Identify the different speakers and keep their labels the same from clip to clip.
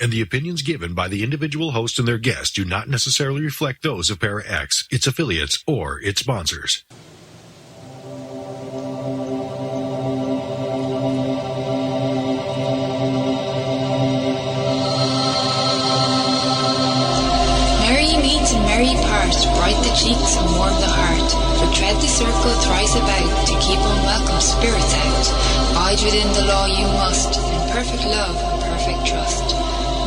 Speaker 1: and the opinions given by the individual host and their guests do not necessarily reflect those of Para X, its affiliates, or its sponsors.
Speaker 2: Merry part, bright the cheeks and warm the heart, for tread the circle thrice about, to keep unwelcome spirits out. Bide within the law you must, in perfect love and perfect trust.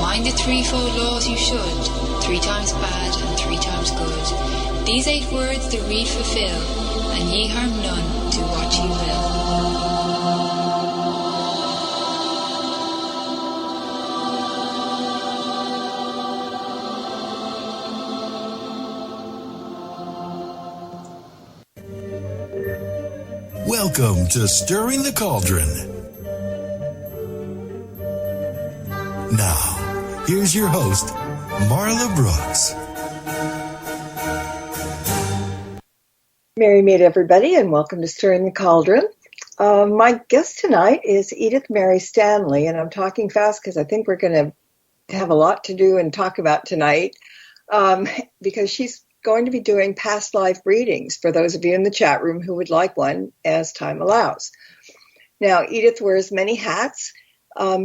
Speaker 2: Mind the threefold laws you should, 3 times bad and 3 times good. These 8 words the read fulfill, and ye harm none, do what ye will.
Speaker 3: Welcome to Stirring the Cauldron. Now, here's your host, Marla Brooks.
Speaker 4: Merry meet everybody, and welcome to Stirring the Cauldron. My guest tonight is Edith Mary Stanley, and I'm talking fast because I think we're going to have a lot to do and talk about tonight, because she's going to be doing past life readings for those of you in the chat room who would like one as time allows. Now, Edith wears many hats.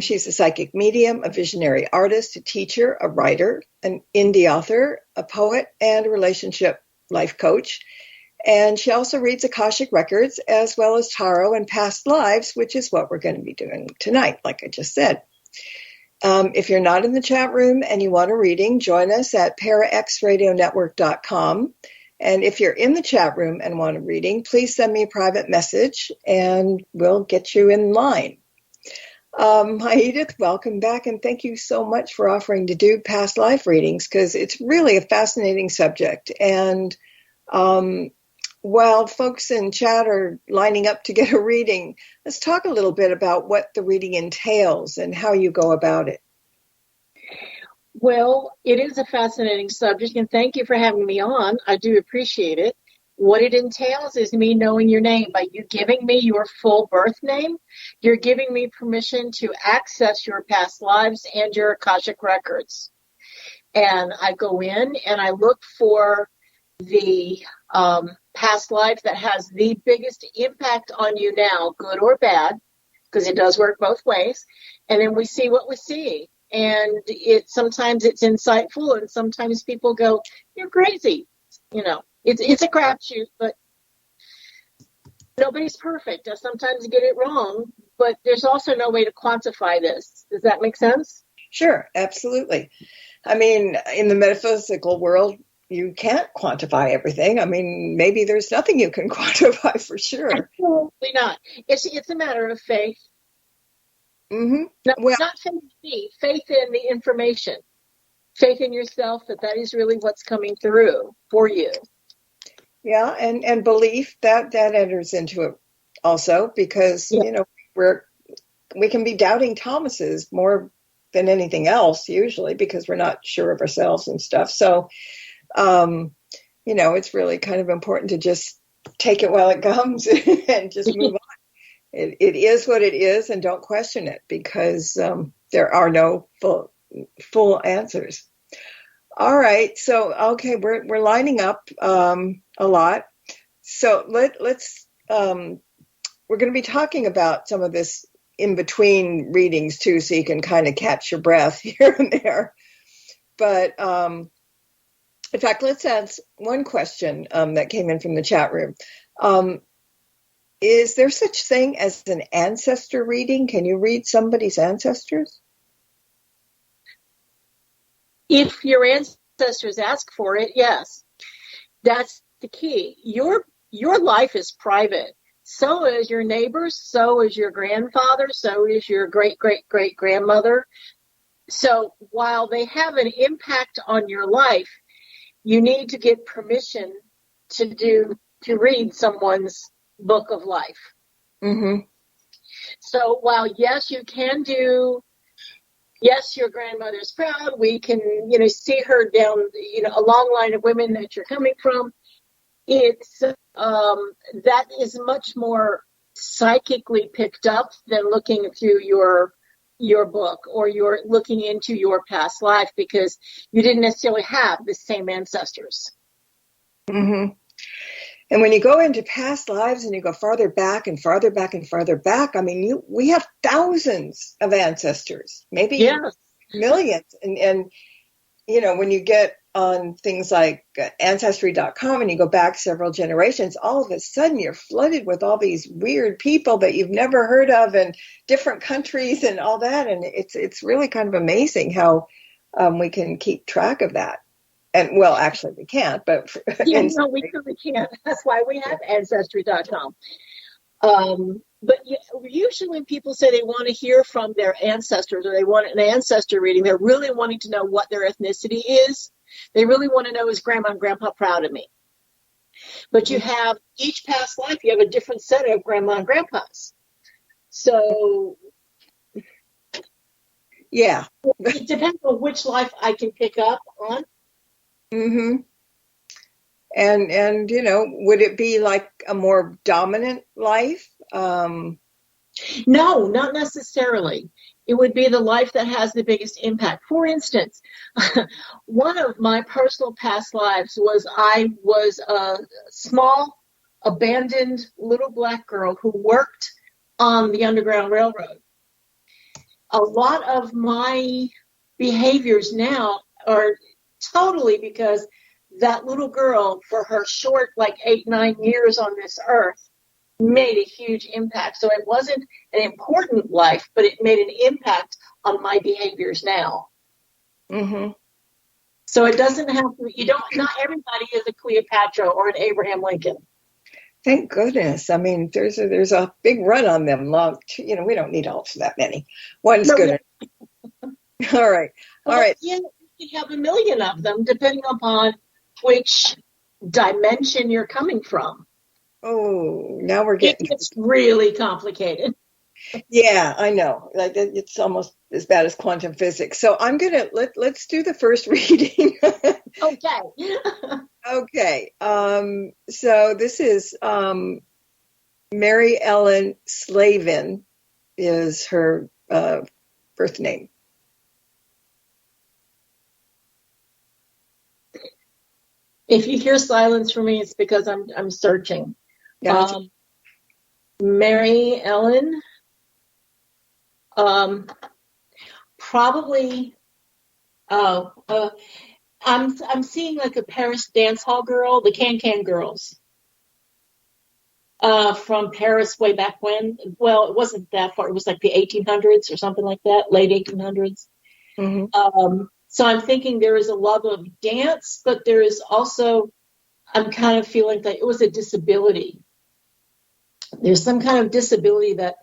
Speaker 4: She's a psychic medium, a visionary artist, a teacher, a writer, an indie author, a poet, and a relationship life coach. And she also reads Akashic Records as well as tarot and past lives, which is what we're going to be doing tonight, like I just said. If you're not in the chat room and you want a reading, join us at paraxradionetwork.com. And if you're in the chat room and want a reading, please send me a private message and we'll get you in line. Hi, Edith. Welcome back. And thank you so much for offering to do past life readings, because it's really a fascinating subject. And while folks in chat are lining up to get a reading, let's talk a little bit about what the reading entails and how you go about it.
Speaker 5: Well, it is a fascinating subject, and thank you for having me on. I do appreciate it. What it entails is me knowing your name. By you giving me your full birth name, you're giving me permission to access your past lives and your Akashic Records. And I go in and I look for the past life that has the biggest impact on you now, good or bad, because it does work both ways. And then we see what we see. And sometimes it's insightful, and sometimes people go, "You're crazy." You know, it's a crapshoot, but nobody's perfect. I sometimes get it wrong, but there's also no way to quantify this. Does that make sense?
Speaker 4: Sure, absolutely. I mean, in the metaphysical world, you can't quantify everything. I mean, maybe there's nothing you can quantify for sure.
Speaker 5: Absolutely not. It's a matter of faith.
Speaker 4: Mm-hmm.
Speaker 5: No, well, not faith in me, faith in the information. Faith in yourself that is really what's coming through for you.
Speaker 4: Yeah, and belief that enters into it also, because you know we can be doubting Thomases more than anything else usually, because we're not sure of ourselves and stuff. So you know, it's really kind of important to just take it while it comes and just move on. It is what it is, and don't question it, because there are no full answers. All right, so okay, we're lining up a lot. So let's we're going to be talking about some of this in between readings too, so you can kind of catch your breath here and there. But in fact, let's ask one question that came in from the chat room. Is there such thing as an ancestor reading? Can you read somebody's ancestors?
Speaker 5: If your ancestors ask for it, yes. That's the key. Your life is private. So is your neighbors, so is your grandfather, so is your great-great-great-grandmother. So while they have an impact on your life, you need to get permission to read someone's book of life.
Speaker 4: Mm-hmm.
Speaker 5: So while, yes, you can do, yes, your grandmother's proud, we can, see her down, a long line of women that you're coming from. It's, that is much more psychically picked up than looking through your your book or you're looking into your past life because you didn't necessarily have the same ancestors.
Speaker 4: Mm-hmm. And when you go into past lives and you go farther back and farther back and farther back, I mean, we have thousands of ancestors, maybe millions. And, you know, when you get on things like Ancestry.com and you go back several generations, all of a sudden you're flooded with all these weird people that you've never heard of in different countries and all that. And it's really kind of amazing how we can keep track of that. And well, actually we can't, but
Speaker 5: we really can't. That's why we have Ancestry.com. But usually when people say they want to hear from their ancestors or they want an ancestor reading, they're really wanting to know what their ethnicity is. They really want to know, is grandma and grandpa proud of me? But you have each past life, you have a different set of grandma and grandpas. So yeah, it depends on which life I can pick up on.
Speaker 4: Mm-hmm. And you know, would it be like a more dominant life?
Speaker 5: No, not necessarily. It would be the life that has the biggest impact. For instance, one of my personal past lives was I was a small, abandoned little black girl who worked on the Underground Railroad. A lot of my behaviors now are totally because that little girl, for her short, like 8-9 years on this earth, made a huge impact. So it wasn't an important life, but it made an impact on my behaviors now.
Speaker 4: Mm-hmm.
Speaker 5: So it doesn't have to, not everybody is a Cleopatra or an Abraham Lincoln.
Speaker 4: Thank goodness. I mean, there's a big run on them. Long, you know, we don't need all that many. One's good. All right.
Speaker 5: Yeah, you can have a million of them, depending upon which dimension you're coming from.
Speaker 4: Oh, now we're getting...
Speaker 5: It's really complicated.
Speaker 4: Yeah, I know. Like, it's almost as bad as quantum physics. So I'm going to, let's do the first reading.
Speaker 5: Okay.
Speaker 4: Okay. So this is Mary Ellen Slavin is her birth name.
Speaker 5: If you hear silence from me, it's because I'm searching. Mary Ellen, probably. I'm seeing like a Paris dance hall girl, the Can Girls, from Paris way back when. Well, it wasn't that far. It was like the 1800s or something like that, late 1800s. Mm-hmm. So I'm thinking there is a love of dance, but there is also, I'm kind of feeling that it was a disability. There's some kind of disability that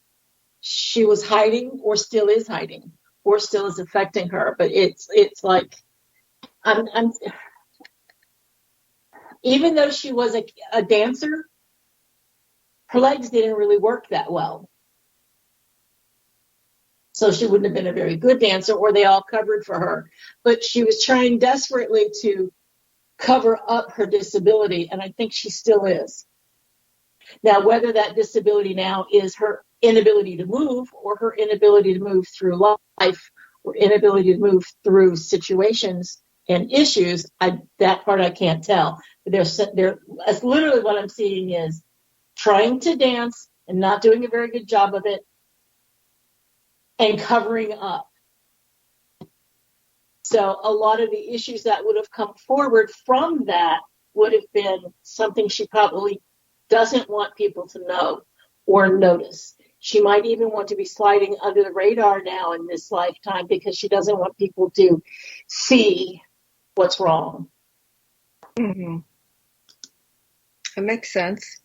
Speaker 5: she was hiding or still is hiding or still is affecting her. But it's like, I'm even though she was a dancer, her legs didn't really work that well. So she wouldn't have been a very good dancer, or they all covered for her. But she was trying desperately to cover up her disability, and I think she still is. Now, whether that disability now is her inability to move or her inability to move through life or inability to move through situations and issues, that part I can't tell. But that's literally what I'm seeing is trying to dance and not doing a very good job of it and covering up. So a lot of the issues that would have come forward from that would have been something she probably doesn't want people to know or notice. She might even want to be sliding under the radar now in this lifetime because she doesn't want people to see what's wrong.
Speaker 4: Mm-hmm. That makes sense.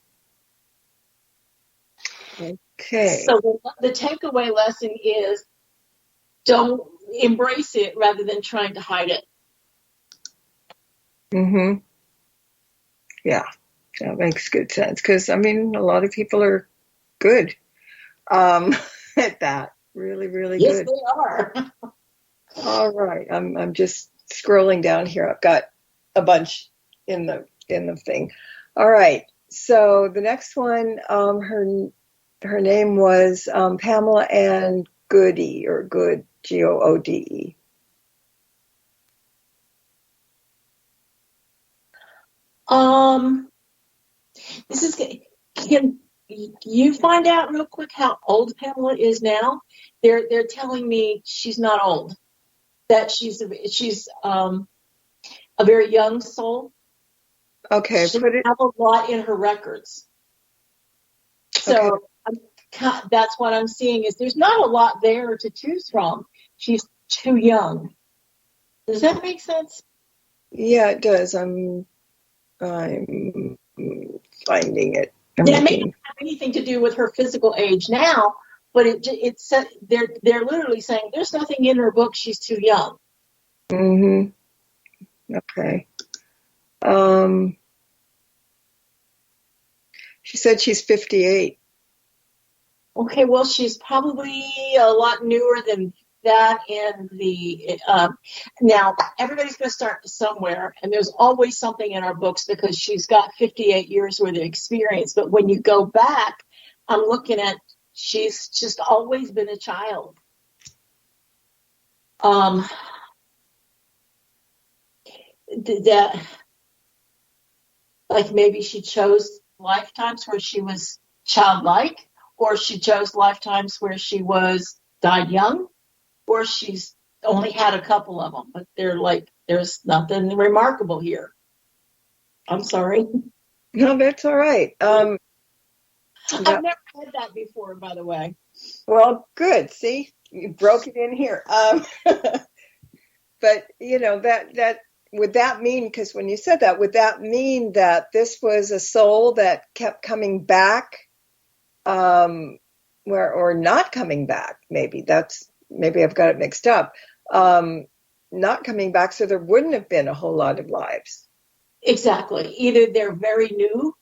Speaker 4: Okay.
Speaker 5: So the takeaway lesson is don't embrace it rather than trying to hide it.
Speaker 4: Mm-hmm. Yeah, that makes good sense. Because, I mean, a lot of people are good at that. Really, really good.
Speaker 5: Yes, they are.
Speaker 4: All right. I'm just scrolling down here. I've got a bunch in the thing. All right. So the next one, her name was Pamela Ann Goody or Good, Goode?
Speaker 5: This is, can you find out real quick how old Pamela is now? They're telling me she's not old, that she's a very young soul.
Speaker 4: Okay,
Speaker 5: She
Speaker 4: put it.
Speaker 5: have a lot in her records. So that's what I'm seeing is there's not a lot there to choose from. She's too young. Does that make sense?
Speaker 4: Yeah, it does. I'm finding it. I'm
Speaker 5: Yeah, it may
Speaker 4: looking.
Speaker 5: not have anything to do with her physical age now, but it's they're literally saying there's nothing in her book. She's too young.
Speaker 4: Mm-hmm. Okay. She said she's 58.
Speaker 5: Okay, well, she's probably a lot newer than that in the now everybody's going to start somewhere, and there's always something in our books because she's got 58 years worth of experience. But when you go back, I'm looking at she's just always been a child. That like maybe she chose lifetimes where she was childlike, or she chose lifetimes where she was died young, or she's only had a couple of them, but they're like, there's nothing remarkable here. I'm sorry.
Speaker 4: No, that's all right.
Speaker 5: I've never had that before, by the way.
Speaker 4: Well, good. See, you broke it in here. But you know that would that mean? Because when you said that, would that mean that this was a soul that kept coming back, or not coming back? Maybe I've got it mixed up. Not coming back, so there wouldn't have been a whole lot of lives.
Speaker 5: Exactly. Either they're very new.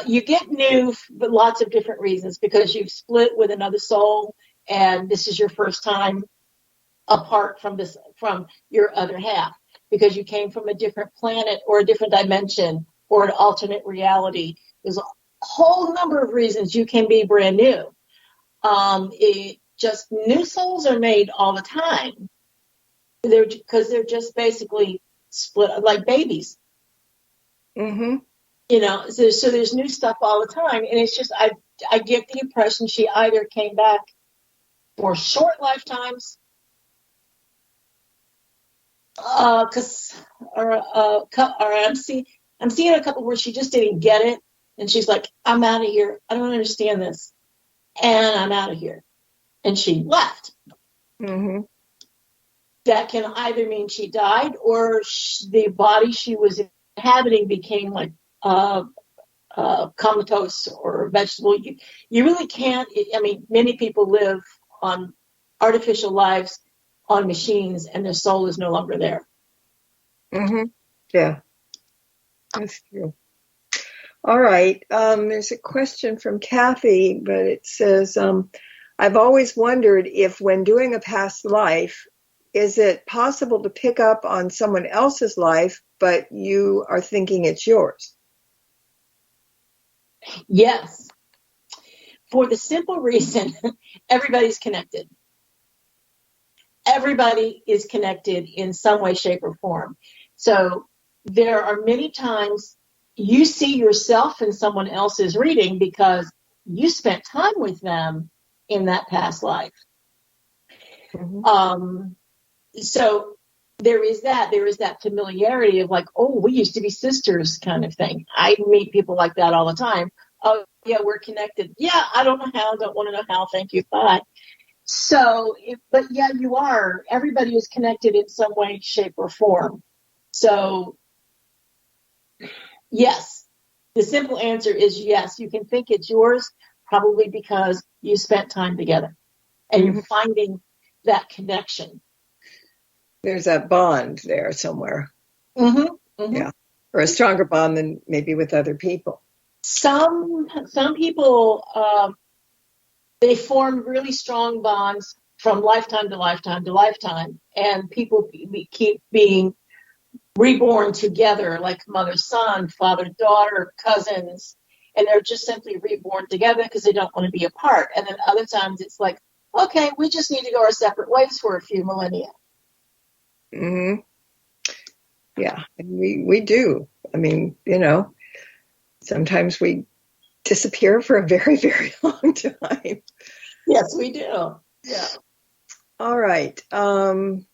Speaker 5: You get new for lots of different reasons, because you've split with another soul, and this is your first time apart from your other half, because you came from a different planet or a different dimension or an alternate reality. There's a whole number of reasons you can be brand new. Just new souls are made all the time. Because they're just basically split like babies.
Speaker 4: Mm-hmm.
Speaker 5: You know, so there's new stuff all the time, and it's just I get the impression she either came back for short lifetimes, or I'm seeing a couple where she just didn't get it, and she's like, I'm out of here. I don't understand this, and I'm out of here, and she left.
Speaker 4: Mm-hmm.
Speaker 5: That can either mean she died, or the body she was inhabiting became like comatose or vegetable. You really can't. I mean, many people live on artificial lives on machines, and their soul is no longer there.
Speaker 4: Mm-hmm. Yeah, that's true. All right. There's a question from Kathy, but it says, I've always wondered if when doing a past life, is it possible to pick up on someone else's life, but you are thinking it's yours?
Speaker 5: Yes. For the simple reason, everybody's connected. Everybody is connected in some way, shape, or form. So there are many times you see yourself in someone else's reading because you spent time with them in that past life. Mm-hmm. So there is that familiarity of like, oh, we used to be sisters kind of thing. I meet people like that all the time. Oh, yeah, we're connected. Yeah, I don't know how. Don't want to know how. Thank you. Bye. So, but yeah, you are. Everybody is connected in some way, shape, or form. So, yes, the simple answer is yes. You can think it's yours, probably because you spent time together and you're finding that connection.
Speaker 4: There's that bond there somewhere.
Speaker 5: Mm-hmm. Mm-hmm.
Speaker 4: Yeah, or a stronger bond than maybe with other people.
Speaker 5: Some people, they form really strong bonds from lifetime to lifetime to lifetime, and people keep being reborn together, like mother, son, father, daughter, cousins, and they're just simply reborn together because they don't want to be apart. And then other times it's like okay, we just need to go our separate ways for a few millennia.
Speaker 4: Mm-hmm. Yeah, and we do. I mean, sometimes we disappear for a very, very long time.
Speaker 5: Yes, we do. Yeah.
Speaker 4: All right. I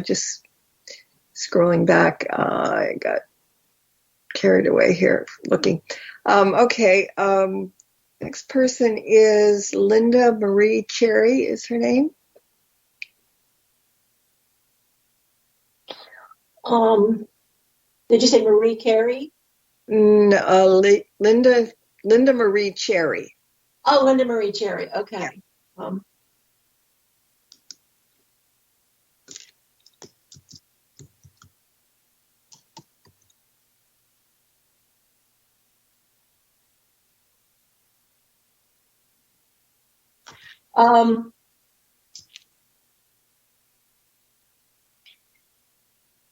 Speaker 4: just scrolling back. I got carried away here looking. Okay. Next person is Linda Marie Cherry is her name.
Speaker 5: Did you say Marie Carey?
Speaker 4: No, Linda Marie Cherry.
Speaker 5: Oh, Linda Marie Cherry. Okay.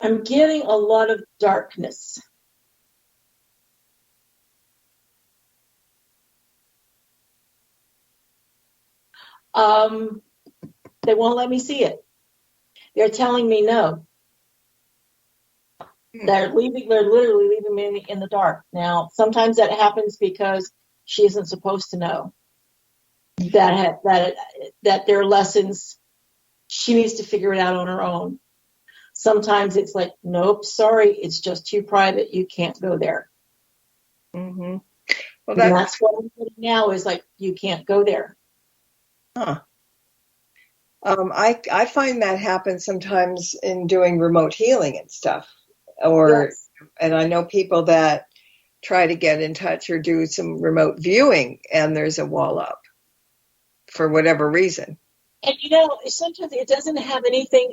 Speaker 5: I'm getting a lot of darkness. They won't let me see it. They're telling me no. They're literally leaving me in the dark. Now, sometimes that happens because she isn't supposed to know that there are lessons. She needs to figure it out on her own. Sometimes it's like, nope, sorry, it's just too private. You can't go there.
Speaker 4: Mm-hmm. Well,
Speaker 5: that's what I'm doing now is like, you can't go there.
Speaker 4: Huh. I find that happens sometimes in doing remote healing and stuff,
Speaker 5: Yes.
Speaker 4: And I know people that try to get in touch or do some remote viewing, and there's a wall up for whatever reason.
Speaker 5: And sometimes it doesn't have anything,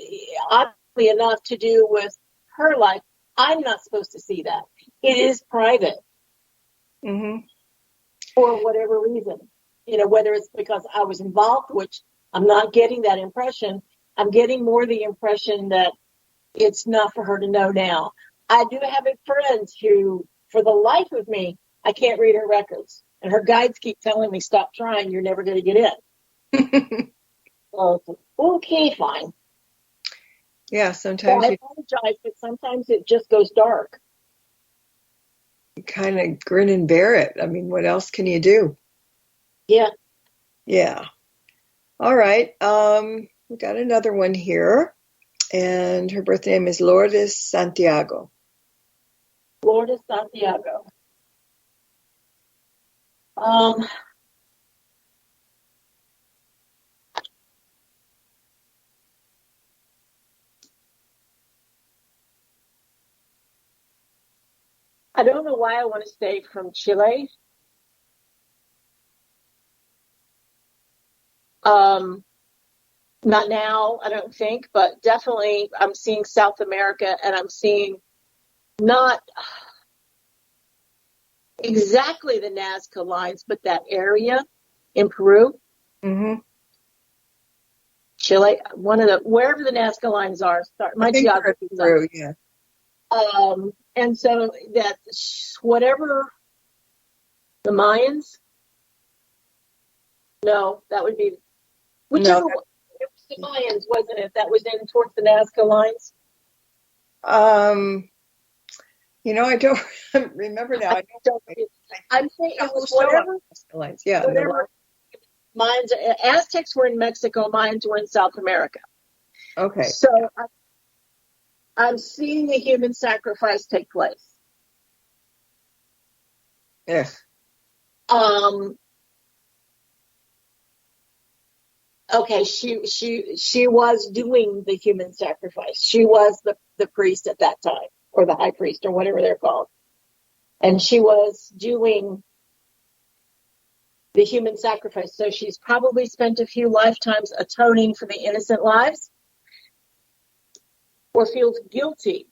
Speaker 5: oddly enough, to do with her life. I'm not supposed to see that. It is private.
Speaker 4: Mm-hmm.
Speaker 5: For whatever reason. Whether it's because I was involved, which I'm not getting that impression. I'm getting more the impression that it's not for her to know now. I do have a friend who, for the life of me, I can't read her records. And her guides keep telling me, stop trying, you're never going to get in. So, okay, fine.
Speaker 4: Yeah, sometimes
Speaker 5: I apologize, but sometimes it just goes dark.
Speaker 4: You kind of grin and bear it. I mean, what else can you do?
Speaker 5: Yeah.
Speaker 4: Yeah. All right. We got another one here, and her birth name is Lourdes Santiago.
Speaker 5: Lourdes Santiago. I don't know why I want to say from Chile. Not now, I don't think, but definitely I'm seeing South America, and I'm seeing not exactly the Nazca lines, but that area in Peru.
Speaker 4: Mm-hmm.
Speaker 5: Chile, wherever the Nazca lines are, my geography is
Speaker 4: Peru, yeah.
Speaker 5: And so that whatever the Mayans, no, that would be whichever. No, it was the Mayans, wasn't it? That was in towards the Nazca lines.
Speaker 4: I don't remember now.
Speaker 5: I'm saying it was whatever
Speaker 4: lines. Yeah,
Speaker 5: whatever. Mayans, Aztecs were in Mexico. Mayans were in South America.
Speaker 4: Okay.
Speaker 5: So I'm seeing the human sacrifice take place.
Speaker 4: Yes.
Speaker 5: Okay, she was doing the human sacrifice. She was the priest at that time, or the high priest, or whatever they're called. And she was doing the human sacrifice. So she's probably spent a few lifetimes atoning for the innocent lives, or feels guilty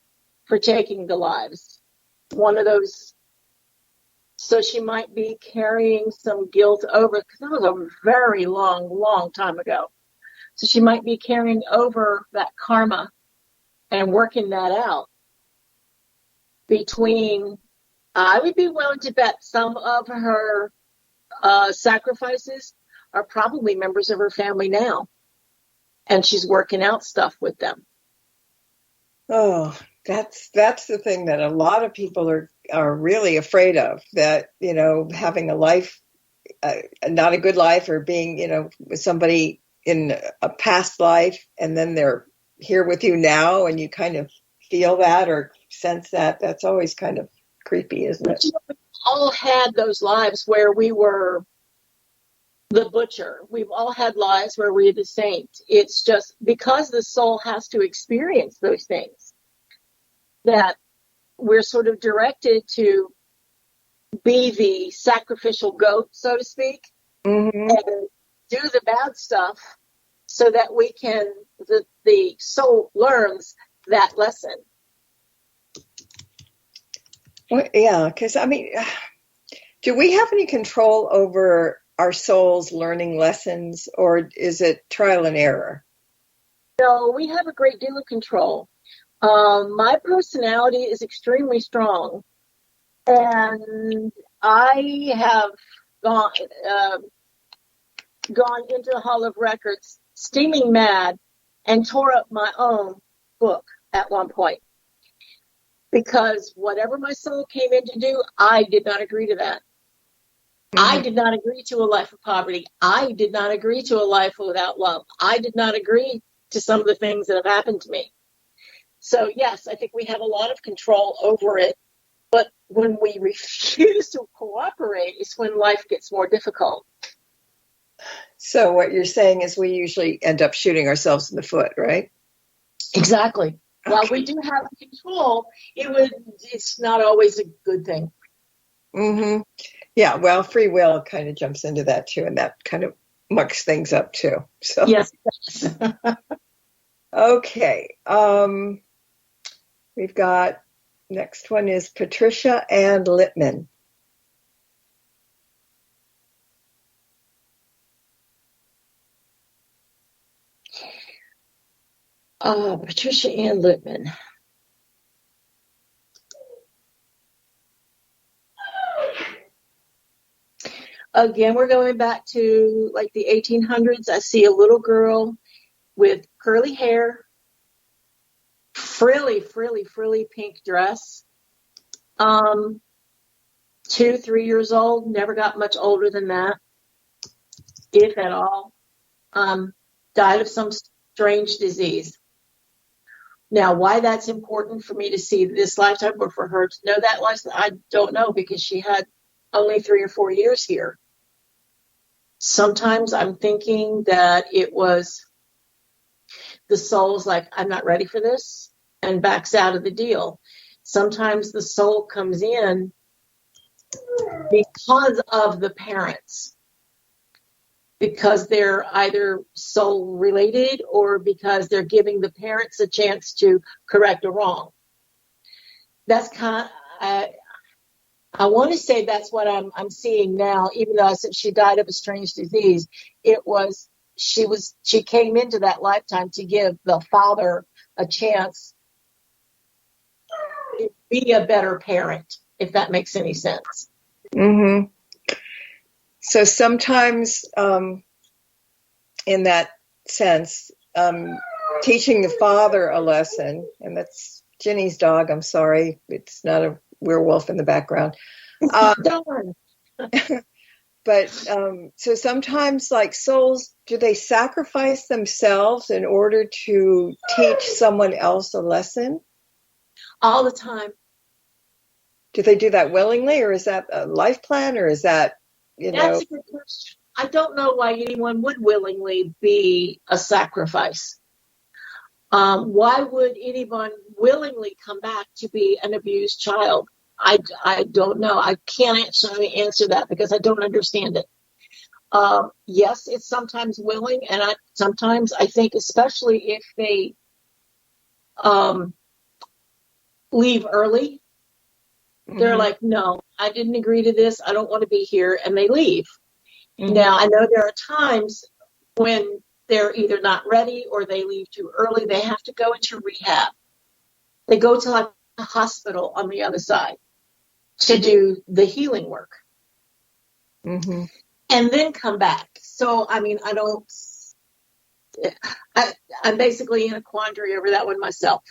Speaker 5: for taking the lives. One of those. So she might be carrying some guilt over, because that was a very long, long time ago. So she might be carrying over that karma and working that out between, I would be willing to bet some of her sacrifices are probably members of her family now. And she's working out stuff with them.
Speaker 4: Oh, that's the thing that a lot of people are really afraid of, that, having a life, not a good life, or being, with somebody in a past life, and then they're here with you now, and you kind of feel that or sense that. That's always kind of creepy, isn't it?
Speaker 5: We all had those lives where we were the butcher. We've all had lives where we're the saint. It's just because the soul has to experience those things that we're sort of directed to be the sacrificial goat, so to speak, and do the bad stuff so that we can, the soul learns that lesson.
Speaker 4: Well, yeah, because, do we have any control over our souls learning lessons, or is it trial and error?
Speaker 5: No, we have a great deal of control. My personality is extremely strong, and I have gone into the Hall of Records steaming mad and tore up my own book at one point, because whatever my soul came in to do, I did not agree to that. I did not agree to a life of poverty. I did not agree to a life without love. I did not agree to some of the things that have happened to me. So, yes, I think we have a lot of control over it. But when we refuse to cooperate is when life gets more difficult.
Speaker 4: So what you're saying is we usually end up shooting ourselves in the foot, right?
Speaker 5: Exactly. Okay. While we do have control, it's not always a good thing.
Speaker 4: Mm-hmm. Yeah, well, free will kind of jumps into that too, and that kind of mucks things up too. So
Speaker 5: yes.
Speaker 4: Okay. We've got, next one is Patricia Ann Littman.
Speaker 5: Patricia Ann Littman. Again, we're going back to like the 1800s. I see a little girl with curly hair, frilly pink dress. 2-3 years old, never got much older than that, if at all. Died of some strange disease. Now, why that's important for me to see this lifetime or for her to know that lifetime, I don't know, because she had only 3 or 4 years here. Sometimes I'm thinking that it was the soul's like, I'm not ready for this, and backs out of the deal. Sometimes the soul comes in because of the parents, because they're either soul related or because they're giving the parents a chance to correct a wrong. That's kind of, I want to say that's what I'm seeing now, even though I said she died of a strange disease. She came into that lifetime to give the father a chance to be a better parent, if that makes any sense.
Speaker 4: Mm-hmm. So sometimes, in that sense, teaching the father a lesson, and that's Ginny's dog. I'm sorry, it's not a werewolf in the background. But so sometimes, like souls, do they sacrifice themselves in order to teach someone else a lesson?
Speaker 5: All the time.
Speaker 4: Do they do that willingly, or is that a life plan, or is that,
Speaker 5: That's a good question. I don't know why anyone would willingly be a sacrifice. Why would anyone willingly come back to be an abused child? I don't know. I can't answer that because I don't understand it. Yes, it's sometimes willing, and sometimes I think, especially if they leave early, they're like, no, I didn't agree to this. I don't want to be here, and they leave. Mm-hmm. Now, I know there are times when they're either not ready or they leave too early. They have to go into rehab. They go to like a hospital on the other side to do the healing work.
Speaker 4: Mm-hmm.
Speaker 5: and then come back. So, I mean, I'm basically in a quandary over that one myself.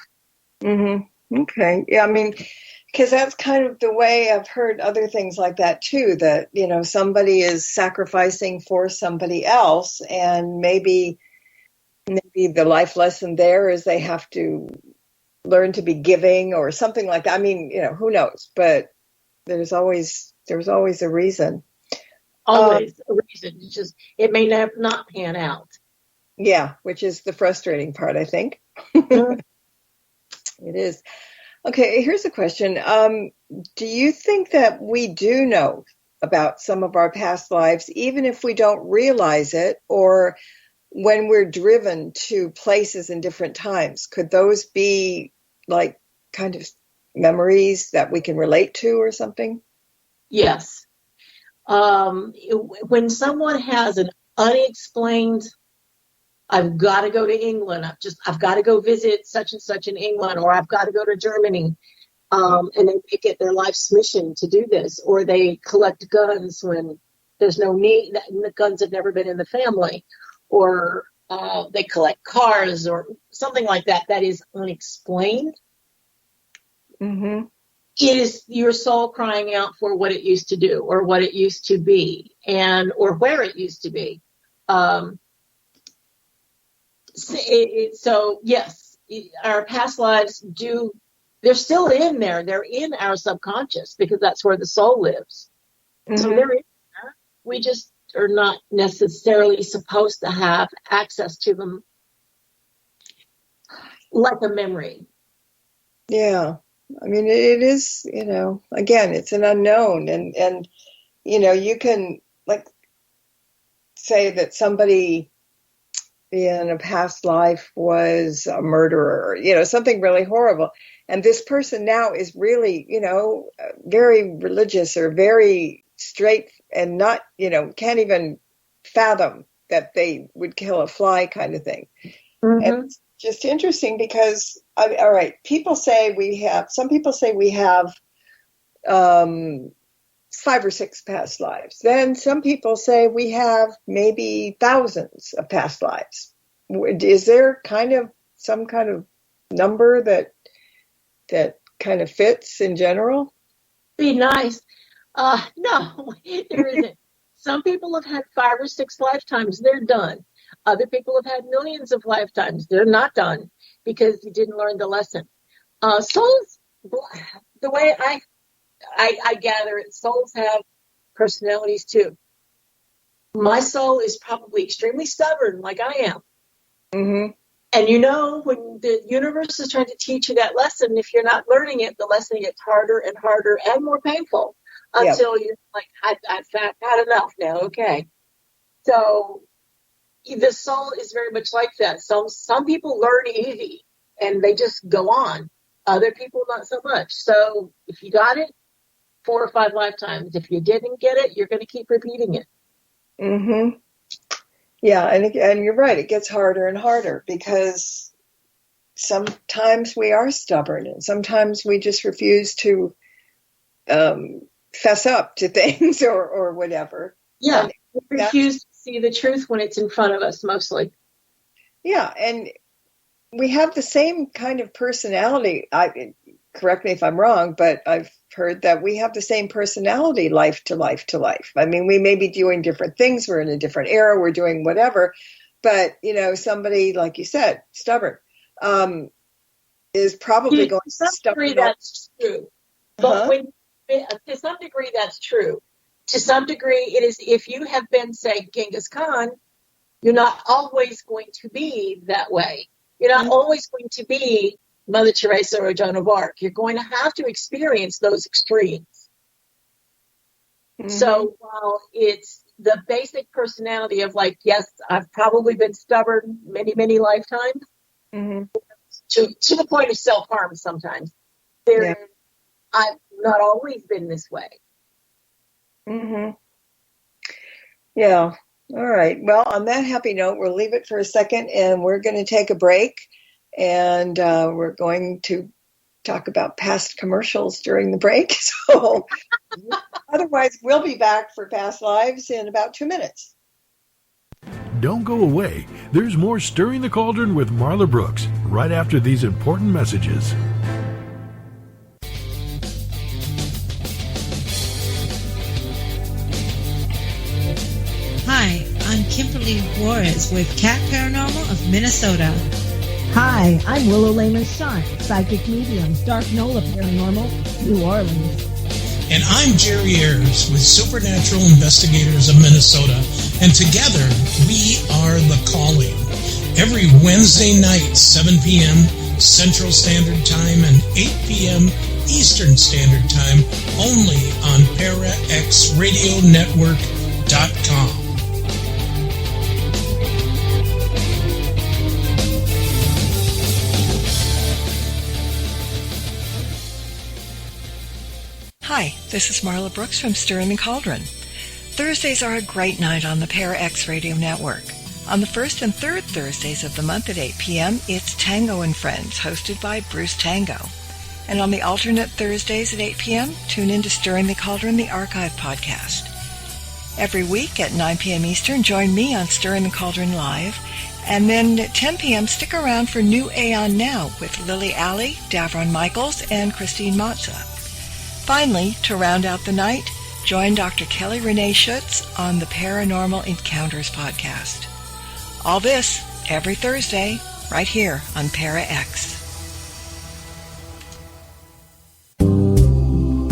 Speaker 4: Mm-hmm. Okay. Yeah, I mean, because that's kind of the way I've heard other things like that too, that, somebody is sacrificing for somebody else, and maybe the life lesson there is they have to learn to be giving or something like that. I mean, who knows? But there's always a reason.
Speaker 5: Always a reason. It's just, it may not pan out.
Speaker 4: Yeah, which is the frustrating part, I think.
Speaker 5: Mhm.
Speaker 4: It is. Okay, here's a question. Do you think that we do know about some of our past lives, even if we don't realize it, or when we're driven to places in different times? Could those be like kind of memories that we can relate to or something?
Speaker 5: Yes. When someone has an unexplained, I've got to go to England, I've got to go visit such and such in England, or I've got to go to Germany, and they make it their life's mission to do this, or they collect guns when there's no need, the guns have never been in the family, or they collect cars or something like that that is unexplained.
Speaker 4: Mm-hmm.
Speaker 5: It is your soul crying out for what it used to do, or what it used to be, or where it used to be. So yes, our past lives they're still in there. They're in our subconscious because that's where the soul lives.
Speaker 4: Mm-hmm.
Speaker 5: So they're in there. We just are not necessarily supposed to have access to them like a memory.
Speaker 4: Yeah. I mean, it is, again, it's an unknown, and you can like say that somebody in a past life was a murderer, something really horrible. And this person now is really, very religious or very straight, and not, can't even fathom that they would kill a fly, kind of thing.
Speaker 5: Mm-hmm.
Speaker 4: And it's just interesting because, all right, some people say we have 5 or 6 past lives. Then some people say we have maybe thousands of past lives. Is there some kind of number that kind of fits in general?
Speaker 5: Be nice. No, there isn't. Some people have had 5 or 6 lifetimes. They're done. Other people have had millions of lifetimes. They're not done because you didn't learn the lesson. Souls, the way I gather it, souls have personalities too. My soul is probably extremely stubborn, like I am.
Speaker 4: Mm-hmm.
Speaker 5: And when the universe is trying to teach you that lesson, if you're not learning it, the lesson gets harder and harder and more painful until you're like, I've had enough now. Okay. So the soul is very much like that. Some people learn easy and they just go on. Other people, not so much. So if you got it, 4 or 5 lifetimes. If you didn't get it, you're going to keep repeating it.
Speaker 4: Mm-hmm. Yeah, and you're right. It gets harder and harder because sometimes we are stubborn, and sometimes we just refuse to fess up to things or whatever.
Speaker 5: Yeah, we refuse to see the truth when it's in front of us, mostly.
Speaker 4: Yeah, and we have the same kind of personality. Correct me if I'm wrong, but I've heard that we have the same personality life to life to life. I mean, we may be doing different things. We're in a different era. We're doing whatever. But, somebody, like you said, stubborn, is probably going to
Speaker 5: stubborn. That's true. But to some degree, that's true. To some degree, it is, if you have been, say, Genghis Khan, you're not always going to be that way. You're not always going to be Mother Teresa or Joan of Arc. You're going to have to experience those extremes. Mm-hmm. So while it's the basic personality of like, yes, I've probably been stubborn many, many lifetimes, mm-hmm. to the point of self-harm sometimes. I've not always been this way.
Speaker 4: Mm-hmm. Yeah. All right. Well, on that happy note, we'll leave it for a second, and we're going to take a break. And we're going to talk about past commercials during the break. So otherwise, we'll be back for Past Lives in about 2 minutes.
Speaker 1: Don't go away. There's more Stirring the Cauldron with Marla Brooks right after these important messages.
Speaker 6: Hi, I'm Kimberly Juarez with Cat Paranormal of Minnesota.
Speaker 7: Hi, I'm Willow Lehman-Shunt, Psychic Medium, Dark Nola Paranormal, New Orleans.
Speaker 8: And I'm Jerry Ayers with Supernatural Investigators of Minnesota, and together we are The Calling. Every Wednesday night, 7 p.m. Central Standard Time and 8 p.m. Eastern Standard Time, only on ParaXRadioNetwork.com.
Speaker 9: Hi, this is Marla Brooks from Stirring the Cauldron. Thursdays are a great night on the ParaX Radio Network. On the first and third Thursdays of the month at 8 p.m., it's Tango and Friends, hosted by Bruce Tango. And on the alternate Thursdays at 8 p.m., tune in to Stirring the Cauldron, the Archive podcast. Every week at 9 p.m. Eastern, join me on Stirring the Cauldron Live. And then at 10 p.m., stick around for New Aeon Now with Lily Alley, Davron Michaels, and Christine Matza. Finally, to round out the night, join Dr. Kelly Renee Schutz on the Paranormal Encounters podcast. All this every Thursday, right here on ParaX.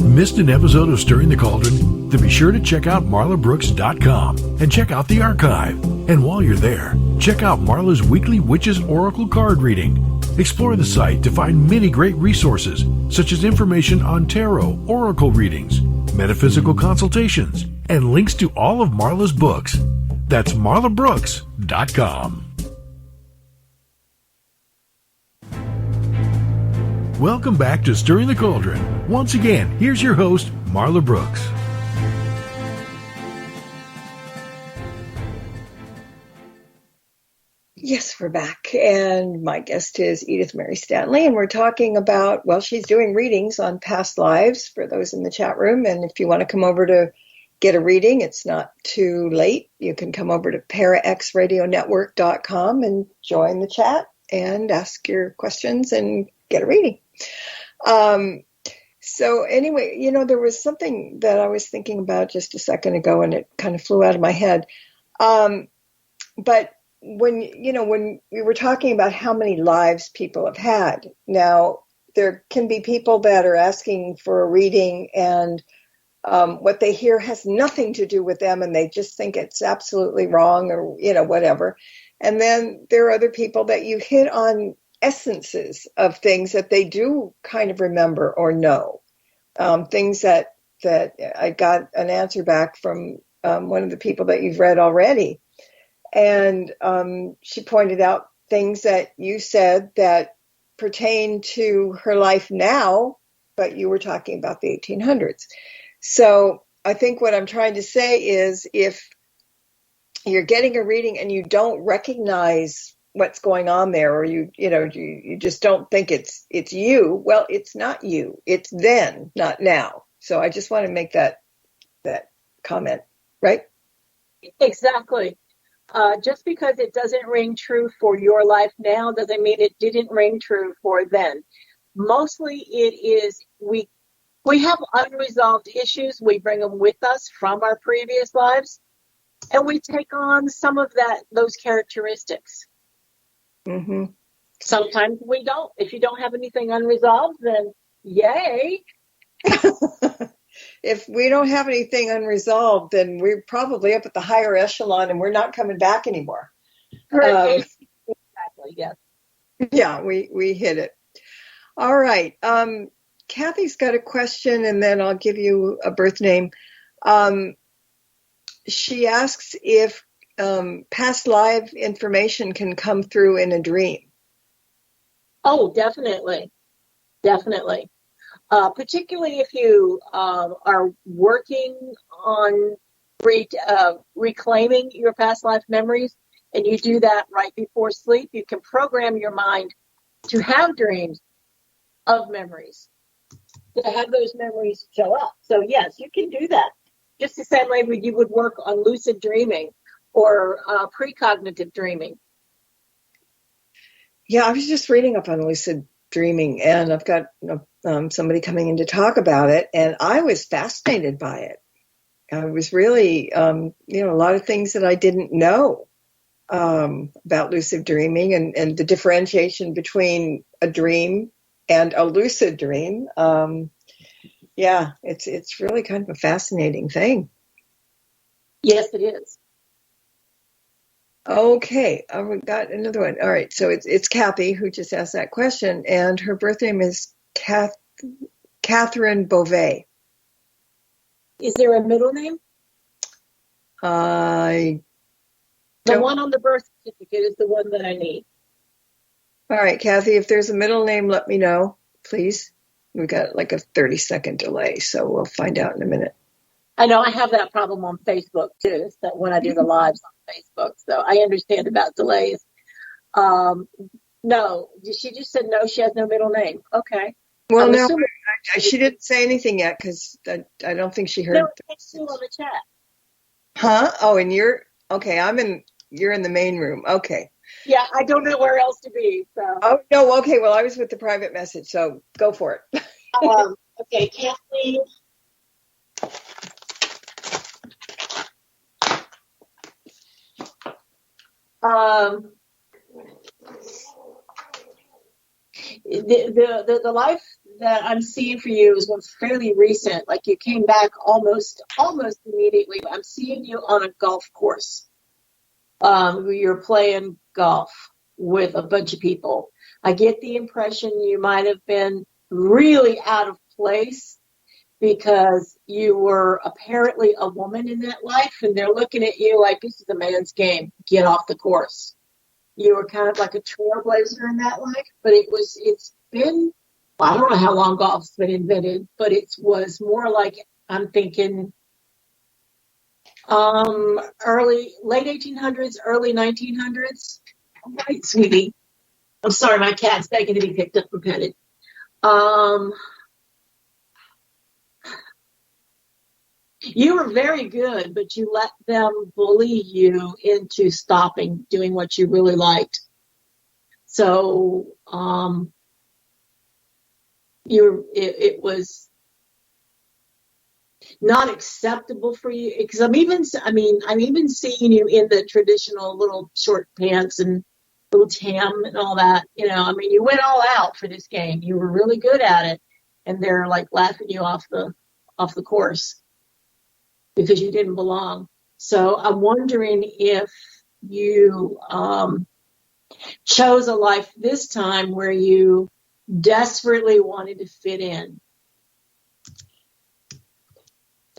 Speaker 1: Missed an episode of Stirring the Cauldron? Then be sure to check out marlabrooks.com and check out the archive. And while you're there, check out Marla's weekly Witches Oracle card reading. Explore the site to find many great resources, such as information on tarot, oracle readings, metaphysical consultations, and links to all of Marla's books. That's marlabrooks.com. Welcome back to Stirring the Cauldron. Once again, here's your host, Marla Brooks.
Speaker 4: Yes, we're back. And my guest is Edith Mary Stanley. And we're talking about, well, she's doing readings on past lives for those in the chat room. And if you want to come over to get a reading, it's not too late. You can come over to paraxradionetwork.com and join the chat and ask your questions and get a reading. So anyway, you know, there was something that I was thinking about just a second ago and it kind of flew out of my head. But when we were talking about how many lives people have had, now there can be people that are asking for a reading and what they hear has nothing to do with them and they just think it's absolutely wrong or, whatever. And then there are other people that you hit on essences of things that they do kind of remember or know. Things that I got an answer back from one of the people that you've read already. And she pointed out things that you said that pertain to her life now, but you were talking about the 1800s. So I think what I'm trying to say is if you're getting a reading and you don't recognize what's going on there, or you just don't think it's you, well, it's not you. It's then, not now. So I just want to make that comment, right?
Speaker 5: Exactly. Just because it doesn't ring true for your life now doesn't mean it didn't ring true for then. Mostly it is we have unresolved issues. We bring them with us from our previous lives, and we take on some of those characteristics.
Speaker 4: Mm-hmm.
Speaker 5: Sometimes we don't. If you don't have anything unresolved, then yay.
Speaker 4: If we don't have anything unresolved, then we're probably up at the higher echelon and we're not coming back anymore.
Speaker 5: Exactly, yes.
Speaker 4: Yeah, we hit it. All right. Kathy's got a question, and then I'll give you a birth name. She asks if past life information can come through in a dream.
Speaker 5: Oh, definitely. Definitely. Particularly if you are working on reclaiming your past life memories, and you do that right before sleep, you can program your mind to have dreams of memories, to have those memories show up. So yes, you can do that. Just the same way you would work on lucid dreaming or precognitive dreaming.
Speaker 4: Yeah, I was just reading up on lucid dreaming, and I've got somebody coming in to talk about it, and I was fascinated by it. I was really, a lot of things that I didn't know about lucid dreaming and the differentiation between a dream and a lucid dream. Yeah, it's really kind of a fascinating thing.
Speaker 5: Yes, it is.
Speaker 4: Okay, we got another one. All right, so it's Kathy who just asked that question, and her birth name is Catherine Beauvais.
Speaker 5: Is there a middle name?
Speaker 4: The
Speaker 5: one on the birth certificate is the one that I need.
Speaker 4: All right, Kathy, if there's a middle name, let me know, please. We've got like a 30-second delay, so we'll find out in a minute.
Speaker 5: I know I have that problem on Facebook too, so when I do the lives on Facebook, so I understand about delays. No, she just said no, she has no middle name. Okay.
Speaker 4: Well, no, she didn't say anything yet because I don't think she heard.
Speaker 5: No, it's still on the chat.
Speaker 4: Huh? Oh, and you're in the main room. Okay.
Speaker 5: Yeah, I don't know where else to be. So.
Speaker 4: Oh no. Okay. Well, I was with the private message, so go for it.
Speaker 5: Okay, Kathleen. The life that I'm seeing for you is one's fairly recent. Like you came back almost immediately. I'm seeing you on a golf course. You're playing golf with a bunch of people. I get the impression you might have been really out of place because you were apparently a woman in that life, and they're looking at you like this is a man's game. Get off the course. You were kind of like a trailblazer in that life, but it's been, I don't know how long golf's been invented, but it was more like, I'm thinking, late 1800s, early 1900s. All right, sweetie. I'm sorry, my cat's begging to be picked up and petted. You were very good, but you let them bully you into stopping doing what you really liked. So, it was not acceptable for you because I'm even seeing you in the traditional little short pants and little tam and all that. You went all out for this game. You were really good at it, and they're like laughing you off the course because you didn't belong. So I'm wondering if you chose a life this time where you desperately wanted to fit in.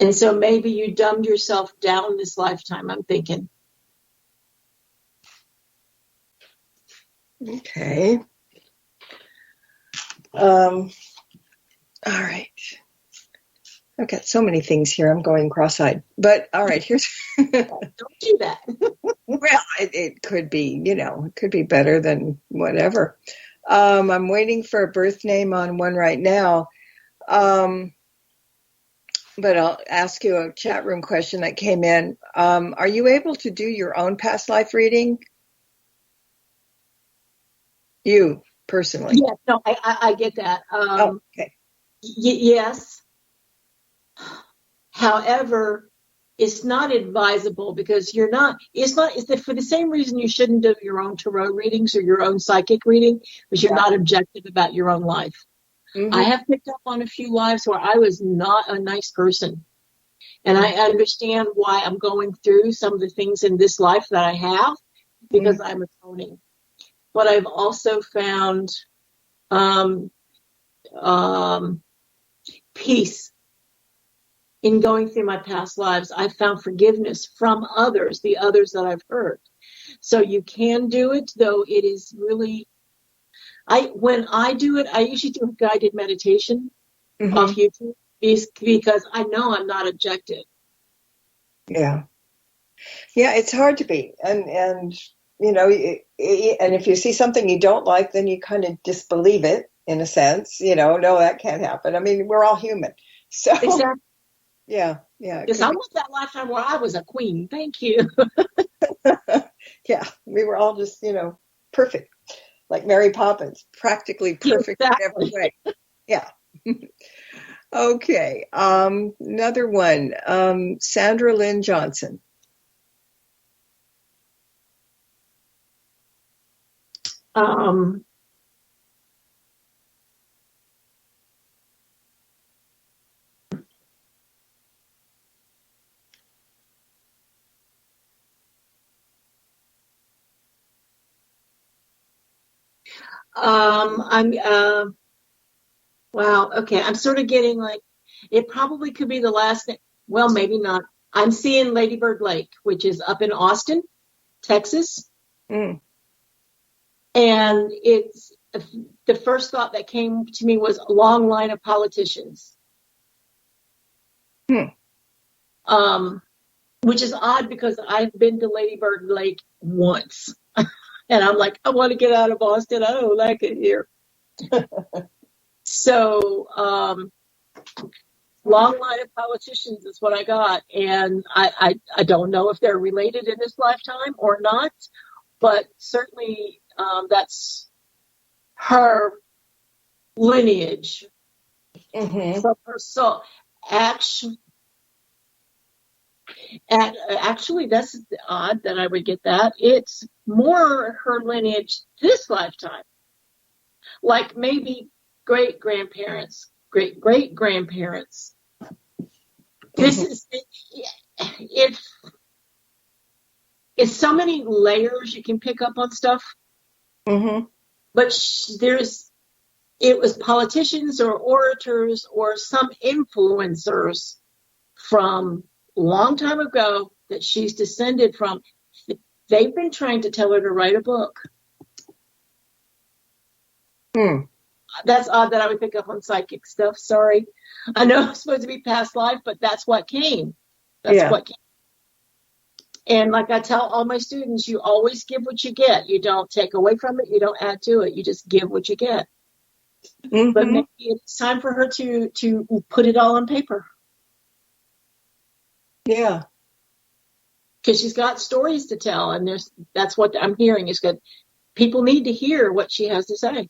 Speaker 5: And so maybe you dumbed yourself down this lifetime, I'm thinking.
Speaker 4: Okay. All right. I've got so many things here. I'm going cross-eyed. But all right, here's.
Speaker 5: Don't do that.
Speaker 4: Well, it could be, it could be better than whatever. I'm waiting for a birth name on one right now. But I'll ask you a chat room question that came in. Are you able to do your own past life reading? You personally?
Speaker 5: Yeah, no, I get that.
Speaker 4: Okay.
Speaker 5: Yes. However, it's not advisable because it's for the same reason you shouldn't do your own tarot readings or your own psychic reading, because you're not objective about your own life. Mm-hmm. I have picked up on a few lives where I was not a nice person. And I understand why I'm going through some of the things in this life that I have because I'm atoning. But I've also found peace in going through my past lives. I found forgiveness from others, the others that I've hurt. So you can do it, though it is really, when I do it, I usually do a guided meditation off YouTube because I know I'm not objective.
Speaker 4: Yeah. Yeah, it's hard to be. And if you see something you don't like, then you kind of disbelieve it in a sense. No, that can't happen. I mean, we're all human. So,
Speaker 5: Exactly.
Speaker 4: Yeah.
Speaker 5: Because I want that lifetime where I was a queen. Thank you.
Speaker 4: Yeah, we were all just, perfect. Like Mary Poppins, practically perfect in every way. Yeah. Okay. Another one. Sandra Lynn Johnson.
Speaker 5: Wow. Okay. I'm sort of getting like, it probably could be the last name. Well, maybe not. I'm seeing Lady Bird Lake, which is up in Austin, Texas.
Speaker 4: Mm.
Speaker 5: And it's the first thought that came to me was a long line of politicians. Which is odd because I've been to Lady Bird Lake once. And I'm like, I want to get out of Austin. I don't like it here. So, long line of politicians is what I got. And I don't know if they're related in this lifetime or not, but certainly that's her lineage from her soul. Actually, that's odd that I would get that. It's more her lineage this lifetime. Like maybe great-grandparents, great-great-grandparents. This is, it's so many layers you can pick up on stuff. But it was politicians or orators or some influencers from a long time ago that she's descended from. They've been trying to tell her to write a book. That's odd that I would pick up on psychic stuff. Sorry. I know it's supposed to be past life, but that's what came. What came. And like I tell all my students, you always give what you get. You don't take away from it. You don't add to it. You just give what you get. But maybe it's time for her to put it all on paper.
Speaker 4: Yeah.
Speaker 5: Because she's got stories to tell. And that's what I'm hearing is that people need to hear what she has to say.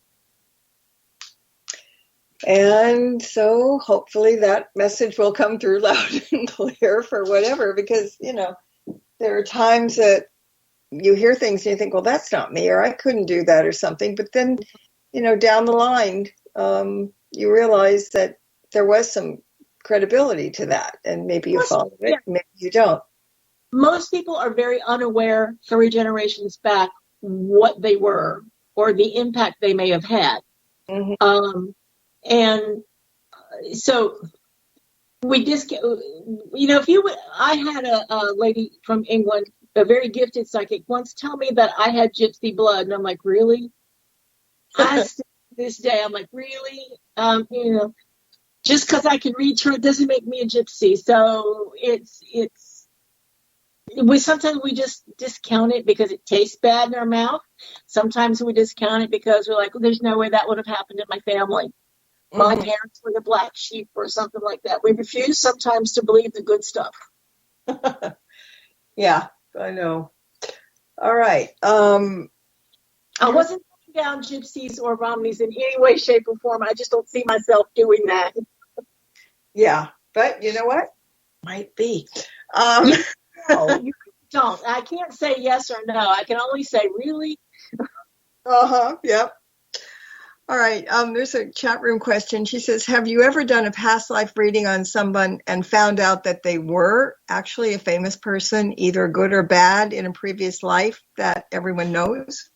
Speaker 4: And so hopefully that message will come through loud and clear for whatever, because, there are times that you hear things and you think, well, that's not me, or I couldn't do that or something. But then, down the line, you realize that there was some credibility to that, and maybe you follow it, maybe you don't.
Speaker 5: Most people are very unaware 3 generations back what they were or the impact they may have had. And so we just, I had a lady from England, a very gifted psychic, once tell me that I had gypsy blood. And I'm like, really? This day, I'm like, really? Just because I can read chart doesn't make me a gypsy. So sometimes we just discount it because it tastes bad in our mouth. Sometimes we discount it because we're like, well, there's no way that would have happened in my family. My parents were the black sheep or something like that. We refuse sometimes to believe the good stuff.
Speaker 4: Yeah, I know. All right.
Speaker 5: I wasn't putting down gypsies or Romneys in any way, shape, or form. I just don't see myself doing that.
Speaker 4: Yeah, but you know what? Might be.
Speaker 5: No, you don't. I can't say yes or no. I can only say really.
Speaker 4: Yep. All right. There's a chat room question. She says, have you ever done a past life reading on someone and found out that they were actually a famous person, either good or bad, in a previous life that everyone knows?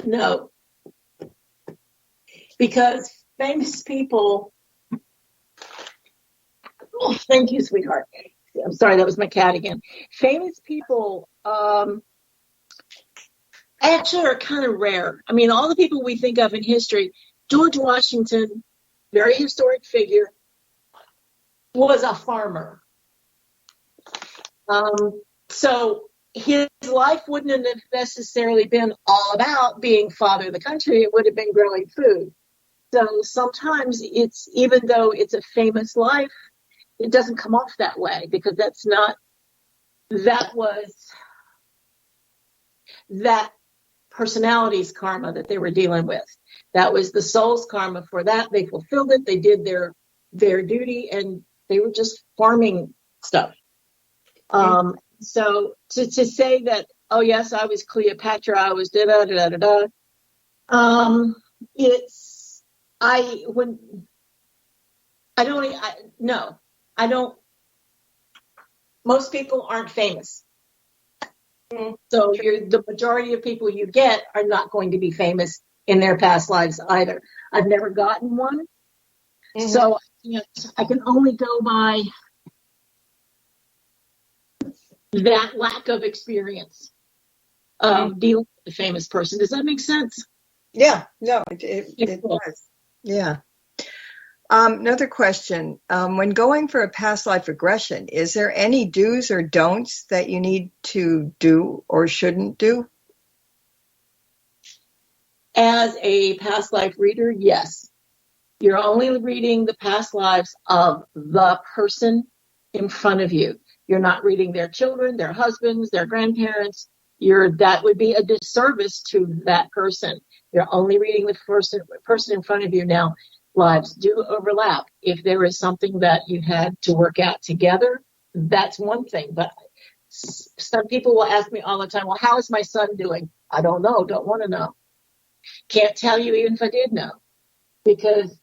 Speaker 5: No. Because famous people. Oh, thank you, sweetheart. I'm sorry, that was my cat again. Famous people actually are kind of rare. I mean, all the people we think of in history, George Washington, very historic figure, was a farmer. So his life wouldn't have necessarily been all about being father of the country. It would have been growing food. So sometimes it's, even though it's a famous life, it doesn't come off that way, because that was that personality's karma that they were dealing with. That was the soul's karma for that. They fulfilled it. They did their duty, and they were just farming stuff. So to say that, oh yes, I was Cleopatra, I was da da da da da. Most people aren't famous. So the majority of people you get are not going to be famous in their past lives either. I've never gotten one. So I can only go by that lack of experience of dealing with a famous person. Does that make sense?
Speaker 4: Yeah, no, it does. Yeah. Another question. When going for a past life regression, is there any do's or don'ts that you need to do or shouldn't do?
Speaker 5: As a past life reader, yes. You're only reading the past lives of the person in front of you. You're not reading their children, their husbands, their grandparents. That would be a disservice to that person. You're only reading the person in front of you. Now, lives do overlap. If there is something that you had to work out together, that's one thing. But some people will ask me all the time, well, how is my son doing? I don't know. Don't want to know. Can't tell you even if I did know, because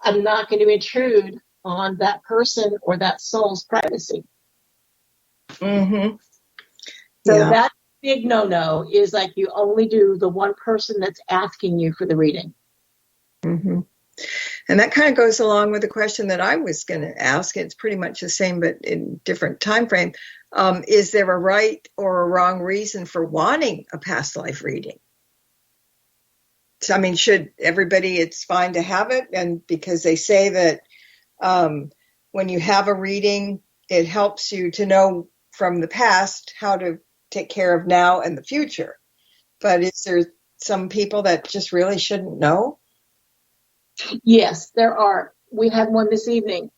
Speaker 5: I'm not going to intrude on that person or that soul's privacy. So that big no-no is like, you only do the one person that's asking you for the reading.
Speaker 4: And that kind of goes along with the question that I was going to ask. It's pretty much the same, but in different time frame. Is there a right or a wrong reason for wanting a past life reading? So, I mean, should everybody, it's fine to have it, and because they say that when you have a reading, it helps you to know from the past how to take care of now and the future. But is there some people that just really shouldn't know?
Speaker 5: Yes, there are. We had one this evening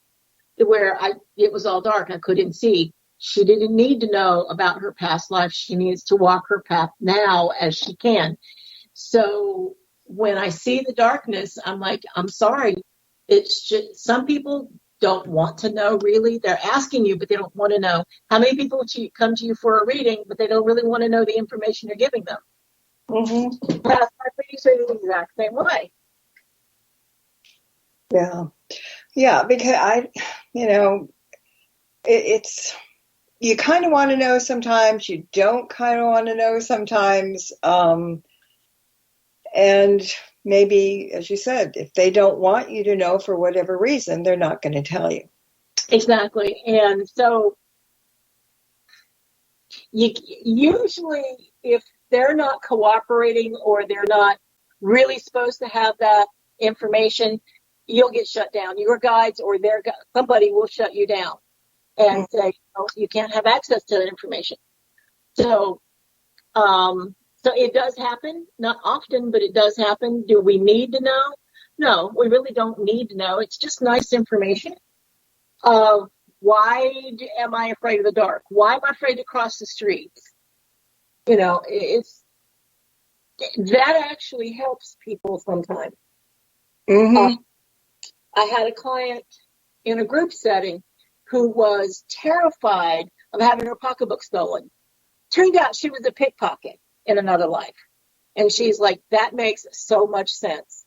Speaker 5: where it was all dark. I couldn't see. She didn't need to know about her past life. She needs to walk her path now as she can. So when I see the darkness, I'm like, I'm sorry. It's just, some people don't want to know, really. They're asking you, but they don't want to know. How many people come to you for a reading, but they don't really want to know the information you're giving them? Past life readings are the exact same way.
Speaker 4: Yeah, because it's, you kind of want to know sometimes, you don't kind of want to know sometimes. And maybe, as you said, if they don't want you to know for whatever reason, they're not going to tell you.
Speaker 5: Exactly. And so usually if they're not cooperating or they're not really supposed to have that information, you'll get shut down. Your guides or somebody will shut you down and say, oh, you can't have access to that information. So it does happen, not often, but it does happen. Do we need to know? No, we really don't need to know. It's just nice information. Why am I afraid of the dark? Why am I afraid to cross the streets? That actually helps people sometimes. I had a client in a group setting who was terrified of having her pocketbook stolen. Turned out she was a pickpocket in another life. And she's like, that makes so much sense.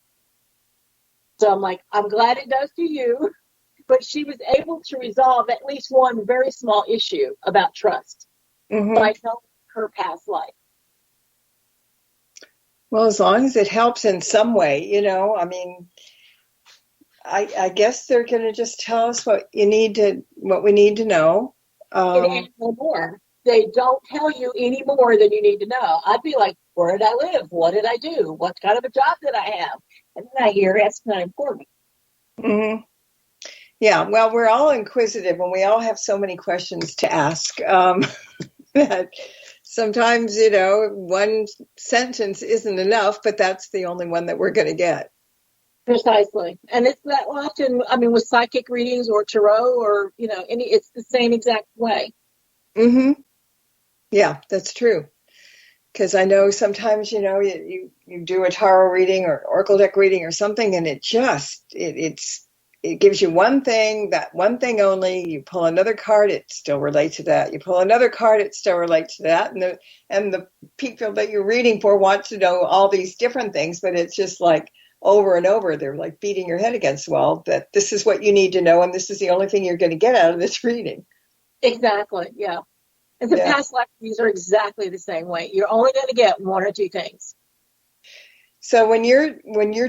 Speaker 5: So I'm like, I'm glad it does to you. But she was able to resolve at least one very small issue about trust by knowing her past life.
Speaker 4: Well, as long as it helps in some way, I mean, I guess they're going to just tell us what we need to know.
Speaker 5: And no more. They don't tell you any more than you need to know. I'd be like, where did I live? What did I do? What kind of a job did I have? And then I hear that's not important.
Speaker 4: Yeah, well, we're all inquisitive and we all have so many questions to ask that sometimes, one sentence isn't enough, but that's the only one that we're going to get.
Speaker 5: Precisely. And it's that often, with psychic readings or tarot or, it's the same exact way.
Speaker 4: Mm-hmm. Yeah, that's true. Because I know sometimes, you do a tarot reading or oracle deck reading or something, and it gives you one thing, that one thing only. You pull another card, it still relates to that. You pull another card, it still relates to that. And the people that you're reading for want to know all these different things, but it's just like over and over, they're like beating your head against the wall that this is what you need to know, and this is the only thing you're going to get out of this reading.
Speaker 5: Exactly, yeah. And the past life readings are exactly the same way. You're only going to get one or two things.
Speaker 4: So when you're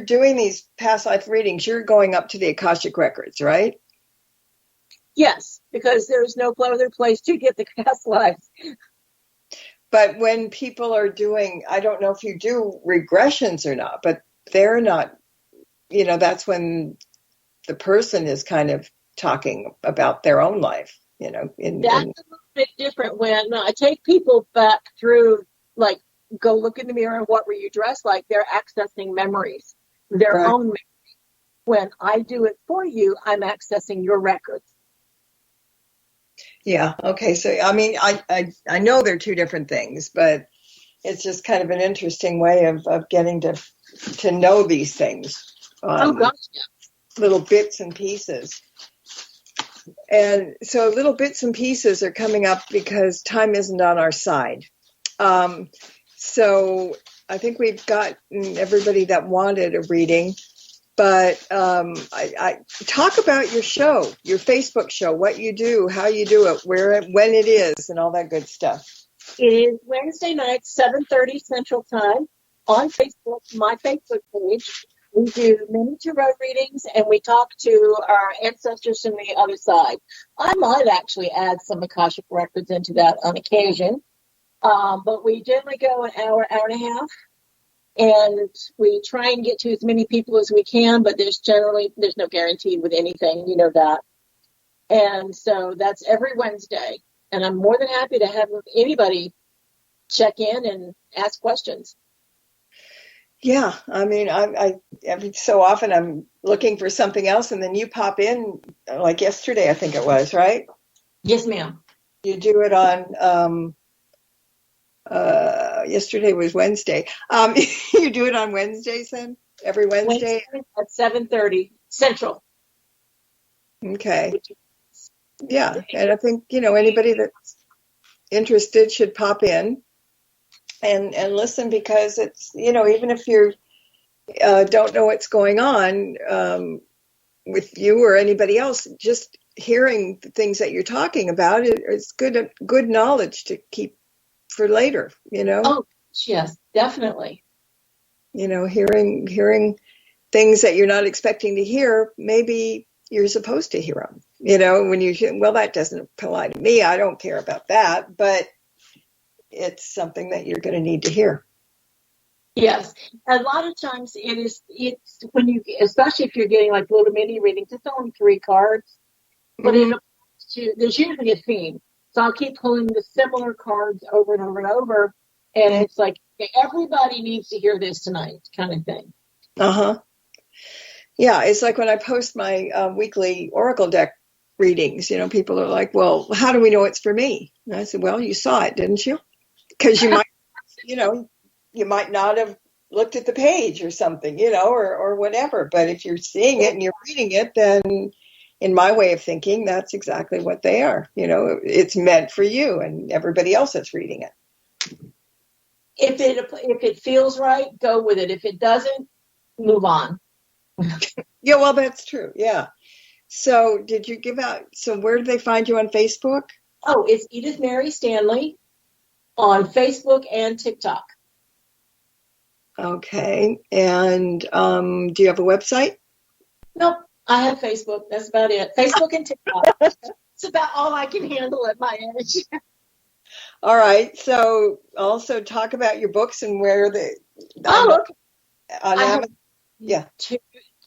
Speaker 4: doing these past life readings, you're going up to the Akashic Records, right?
Speaker 5: Yes, because there's no other place to get the past lives.
Speaker 4: But when people are doing, I don't know if you do regressions or not, but they're not, that's when the person is kind of talking about their own life, That's
Speaker 5: a little bit different when I take people back through, like, go look in the mirror and what were you dressed like? They're accessing memories, their own memories. When I do it for you, I'm accessing your records.
Speaker 4: Yeah. Okay. So, I know they're two different things, but it's just kind of an interesting way of getting to know these things.
Speaker 5: Oh, gosh, yeah.
Speaker 4: Little bits and pieces. And so little bits and pieces are coming up because time isn't on our side. So I think we've got everybody that wanted a reading, but I talk about your show, your Facebook show, what you do, how you do it, when it is, and all that good stuff.
Speaker 5: It is Wednesday night, 7:30 Central Time on Facebook, my Facebook page. We do mini tarot readings, and we talk to our ancestors from the other side. I might actually add some Akashic Records into that on occasion, but we generally go an hour and a half, and we try and get to as many people as we can, but there's no guarantee with anything, that. And so that's every Wednesday, and I'm more than happy to have anybody check in and ask questions.
Speaker 4: Yeah, I every so often I'm looking for something else, and then you pop in, like yesterday, I think it was, right?
Speaker 5: Yes, ma'am.
Speaker 4: You do it on, yesterday was Wednesday. You do it on Wednesdays then? Every Wednesday?
Speaker 5: At 7:30 Central.
Speaker 4: Okay. Yeah, and I think, anybody that's interested should pop in and listen, because it's, even if you don't know what's going on with you or anybody else, just hearing the things that you're talking about is good knowledge to keep for later,
Speaker 5: Oh, yes, definitely.
Speaker 4: Hearing things that you're not expecting to hear, maybe you're supposed to hear them, when that doesn't apply to me, I don't care about that, but it's something that you're going to need to hear.
Speaker 5: Yes. A lot of times it's when especially if you're getting like little mini readings, it's only 3 cards, but there's usually a theme. So I'll keep pulling the similar cards over and over and over. And it's like, everybody needs to hear this tonight kind of thing.
Speaker 4: Uh-huh. Yeah. It's like when I post my weekly oracle deck readings, people are like, well, how do we know it's for me? And I said, well, you saw it, didn't you? Because you might, you might not have looked at the page or something, or whatever. But if you're seeing it and you're reading it, then in my way of thinking, that's exactly what they are. It's meant for you and everybody else that's reading it.
Speaker 5: If it feels right, go with it. If it doesn't, move on.
Speaker 4: Yeah, well, that's true. Yeah. So did you give out, so where do they find you on Facebook?
Speaker 5: Oh, it's Edith Mary Stanley on Facebook and TikTok.
Speaker 4: Okay. And do you have a website?
Speaker 5: Nope. I have Facebook. That's about it. Facebook and TikTok. It's about all I can handle at my age.
Speaker 4: All right. So also talk about your books and where they.
Speaker 5: Okay.
Speaker 4: On Amazon. Yeah.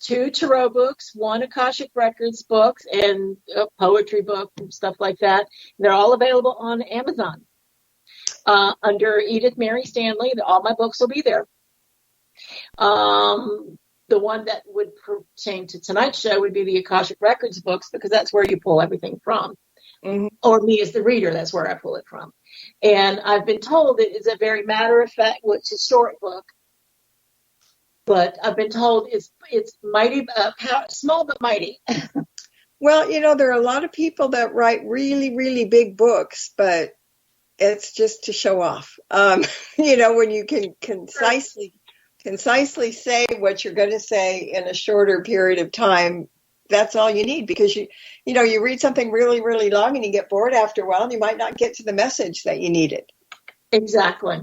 Speaker 5: Two tarot books, 1 Akashic Records books, and a poetry book and stuff like that. They're all available on Amazon. under Edith Mary Stanley. All my books will be there. The one that would pertain to tonight's show would be the Akashic Records books, because that's where you pull everything from. Mm-hmm. Or me as the reader, that's where I pull it from. And I've been told that it's a very matter-of-fact, well, it's a short book, but I've been told it's mighty, small but mighty.
Speaker 4: Well, there are a lot of people that write really, really big books, but it's just to show off. When you can concisely say what you're going to say in a shorter period of time, that's all you need, because you read something really, really long and you get bored after a while and you might not get to the message that you needed.
Speaker 5: Exactly.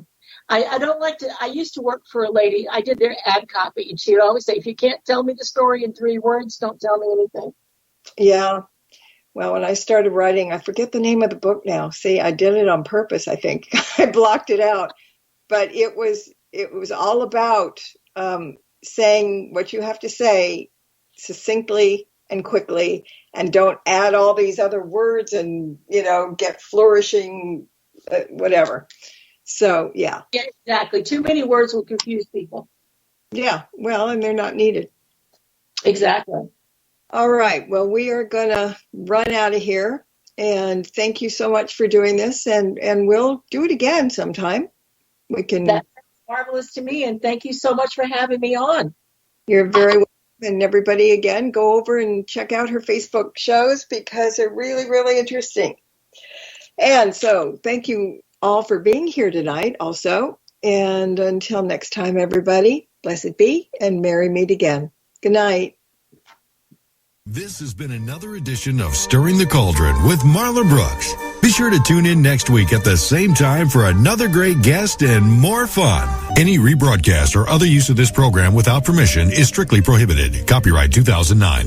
Speaker 5: I don't like to, I used to work for a lady, I did their ad copy, and she would always say, if you can't tell me the story in 3 words, don't tell me anything. Yeah.
Speaker 4: Well, when I started writing, I forget the name of the book now. See, I did it on purpose, I think. I blocked it out. But it was all about saying what you have to say succinctly and quickly, and don't add all these other words and, get flourishing, whatever. So, yeah.
Speaker 5: Yeah, exactly. Too many words will confuse people.
Speaker 4: Yeah, well, and they're not needed.
Speaker 5: Exactly.
Speaker 4: All right. Well, we are going to run out of here. And thank you so much for doing this. And we'll do it again sometime. We can.
Speaker 5: That's marvelous to me. And thank you so much for having me on.
Speaker 4: You're very welcome. And everybody, again, go over and check out her Facebook shows, because they're really, really interesting. And so thank you all for being here tonight also. And until next time, everybody, blessed be and merry meet again. Good night.
Speaker 1: This has been another edition of Stirring the Cauldron with Marla Brooks. Be sure to tune in next week at the same time for another great guest and more fun. Any rebroadcast or other use of this program without permission is strictly prohibited. Copyright 2009.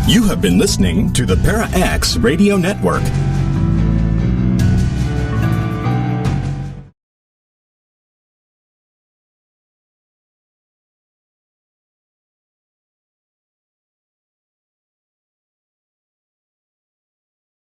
Speaker 10: You have been listening to the Para X Radio Network.